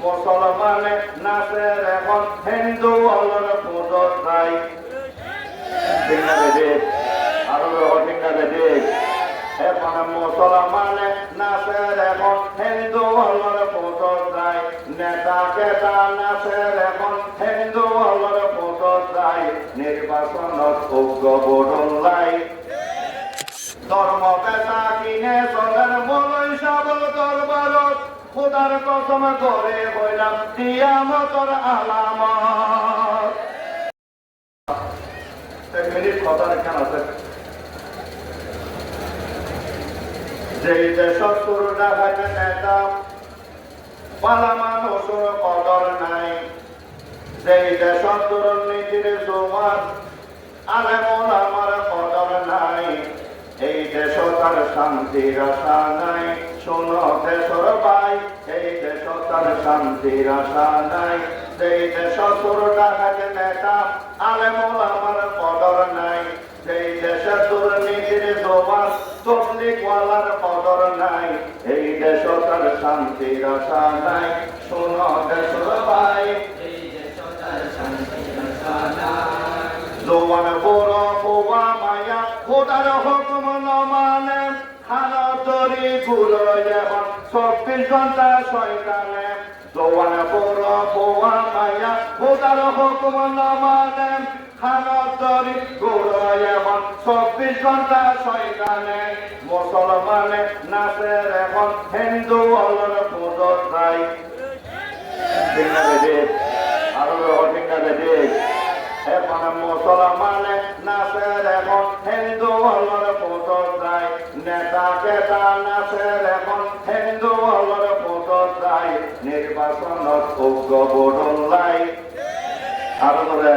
মুসলমানে নাচের এখন হিন্দু হলর পুজো চাই আরো এখন মুসলমানে নাচের এখন হিন্দু হলর পুজো চাই নেতা কেতা নাচের এখন হিন্দু হলর পুজো চাই নির্বাচনত যোগ্য বদল লাই ধর্ম পেশা কিনে চলেন মলয় সাবল দরবারত খুদার কসম করে হইলাম কিয়ামতের আলামত। এক মিনিট কথা কেন আছে যেই দেশ শুরু দেখাতে নেতা পালা মানুষের কদর নাই যেই দেশ দুর্নীতির জোয়ার আলেমুল আমার কদর নাই এই দেশ তার শান্তির আশা নাই শোনো দেশর ভাই এই দেশ তার শান্তির আশা নাই যেই দেশ শুরু দেখাতে নেতা আলেমুল আমার কদর নাই যেই দেশে দুর্নীতির জোয়ার তবলিগওয়ালার কদর নাই এই দেশ তার শান্তির আশা নাই শোনো দেশর ভাই এই দেশ তার শান্তির আশা নাই জোয়ান বড় পোয়া মায়া খোদার হুকুম ন মানে খানা তরি গুলো এখন 24 ঘন্টা শয়তানে জোয়ান বড় পোয়া মায়া খোদার হুকুম ন মানে খানা তরি গুলো এখন 24 ঘন্টা শয়তানে মুসলমানে নাচের এখন হিন্দু হলর পুজো চাই আরো এখন মুসলমানে নাচের এখন হিন্দু হলর পুজো চাই নেতা কেতা নাচের এখন হিন্দু হলর পুজো চাই নির্বাচনত যোগ্য বদল লাই আরো ধরে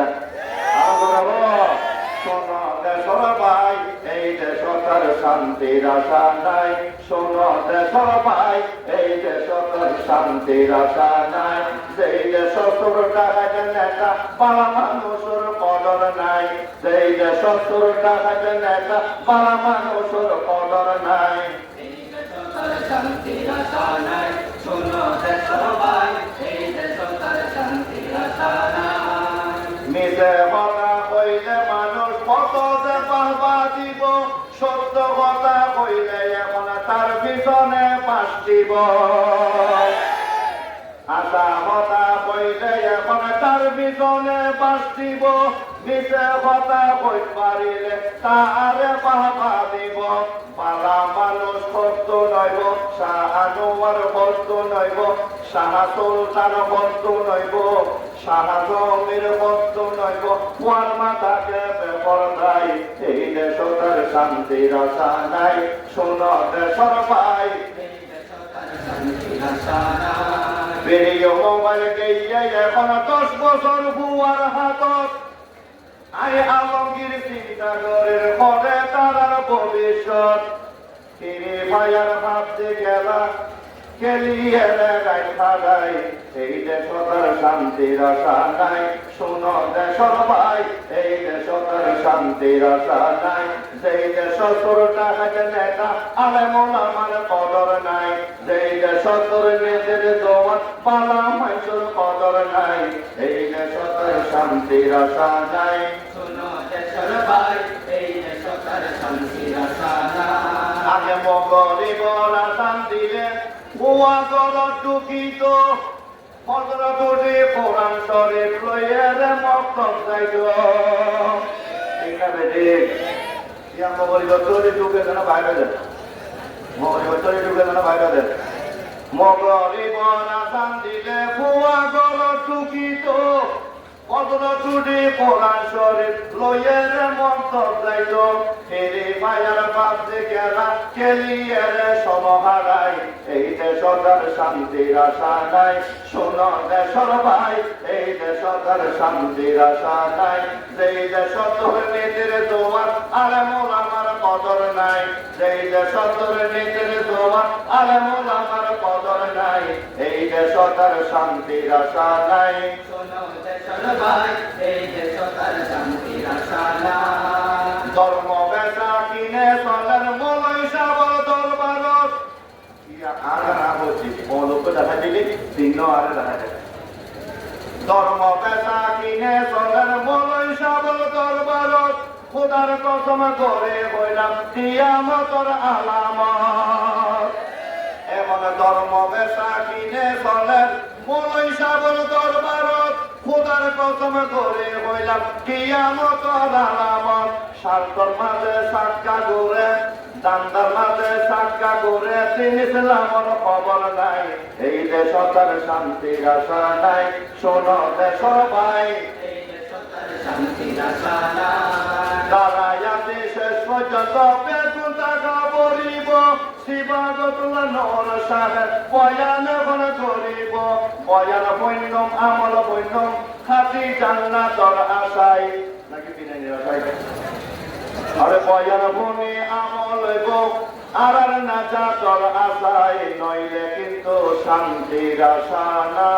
শোনো দেশর ভাই এই দেশ তার শান্তির আশা নাই শোনো দেশর ভাই এই দেশ তার শান্তির আশা নাই যেই দেশ তোর টাকাতে নেতা পালা মানুষের কদর নাই যেই দেশ তোর টাকাতে নেতা পালা মানুষের কদর নাই এই দেশ তার শান্তির আশা নাই শোনো দেশর ভাই এই দেশ তার শান্তির আশা নাই মিছে কথা কইলে মানুষ কত যে পাহবা দিব সত্য কথা কইলে এখন তার পিছনে পাশ দিব আশা কথা কইলে এখন তার পিছনে পাশ দিব মিছে কথা কই পারিলে তারে পাহবা দিব পালা মানুষ বস্তু নইব শাহ আনোয়ার বস্তু নইব শাহ সুলতান বস্তু নইব শাহ জমির বস্তু নইব ওয়ার মাথাকে বেপর নাই এই দেশ তার শান্তির আশা নাই শোনো দেশর ভাই এই দেশ তার শান্তির আশা নাই বেরিয়ে মোবাইল গিয়ে এখন 10 বছর বুয়ার হাতত আই আলমগীর চিন্তাগরের পরে তার ভবিষ্যৎ ফিরে ভাইয়ার ভাবতে গেলা খেলিয়ে রাখা যায় এই দেশ তার শান্তির আশা নাই শোনো দেশর ভাই এই দেশ তার শান্তির আশা নাই যেই দেশ তোর টাকাতে নেতা আলেমুল আমার কদর নাই যেই দেশ তোর নিজের জোয়ান পালা মাইসুর কদর নাই এই দেশ তার শান্তির আশা নাই শোনো দেশর ভাই এই দেশ তার শান্তির আশা নাই আগে মগরি বলা শান্তিরে বুয়া গলত টুকিত হযরতে কোরআন শরীফ লইয়ারে মক্তব যাইত ঠিক না বেটি ইয়া মগরি গতরে টুকে না বাইরে দেন মগরি গতরে টুকে না বাইরে দেন মগরি বলা শান্তিরে বুয়া গলত টুকিত হযরতে কোরআন শরীফ লইয়ারে মক্তব যাইত ফিরে মায়ার পাশে গেলা খেলিয়ারে সমহারাই এই দেশ তার শান্তির আশা নাই শোনো দেশর ভাই এই দেশ তার শান্তির আশা নাই যেই দেশ তোর নিজের জোয়ার আলেমুল আমার কদর নাই যেই দেশ তোর নিজের জোয়ার আলেমুল আমার কদর নাই এই দেশ তার শান্তির আশা নাই শোনো দেশর ভাই এই দেশ তার শান্তির আশা নাই ধর্ম বেচা কিনে চলেন মলয় সাবল দরবারত আর না বলছি মৌলকে দেখা দিলি 3 আরে দাঁড়ায় ধর্ম পেশা কিনে চলেন বলই সাবল দরবারত খোদার কসম করে বইলাম কিয়ামতের আলামত এমন ধর্ম পেশা কিনে চলেন বলই সাবল দরবারত খোদার কসম করে বইলাম কিয়ামতের আলামত স্বার্থর মাঝে সাক্কা ঘুরে দান্দার মাঝে সাক্কা ঘুরে দিন ইসলামর খবর নাই এই দেশ তার শান্তির আশা নাই শোনো দেশ ভাই দাঁড়াইয়াতে শেষ পর্যন্ত বেগুন টাকা বলিব শিবাগতুল্লাহ নর সাহেব বয়ান এখন করিব বয়ান বৈন্যম আমল বৈন্যম খাতি জান্নাতর আশায় নাকি বিনাইনের আশায় আরে বয়ান ভূমি আমল হইব আর না যাতর আশায় নইলে কিন্তু শান্তির আশা না